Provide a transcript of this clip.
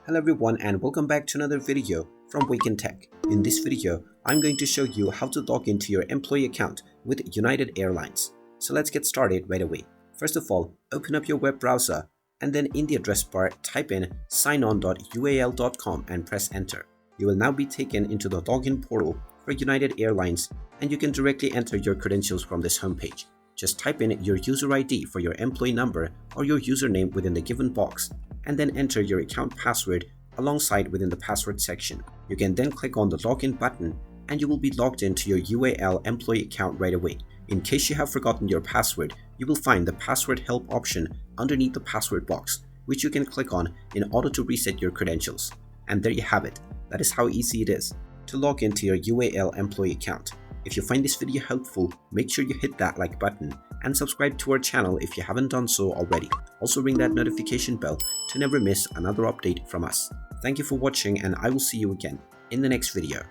Hello everyone and welcome back to another video from Wake&Tech. In this video, I'm going to show you how to log into your employee account with United Airlines. So let's get started right away. First of all, open up your web browser and then in the address bar type in signon.ual.com and press enter. You will now be taken into the login portal for United Airlines and you can directly enter your credentials from this homepage. Just type in your user ID for your employee number or your username within the given box and then enter your account password alongside within the password section. You can then click on the login button and you will be logged into your UAL employee account right away. In case you have forgotten your password, you will find the password help option underneath the password box, which you can click on in order to reset your credentials. And there you have it. That is how easy it is to log into your UAL employee account. If you find this video helpful, make sure you hit that like button and subscribe to our channel if you haven't done so already. Also ring that notification bell to never miss another update from us. Thank you for watching and I will see you again in the next video.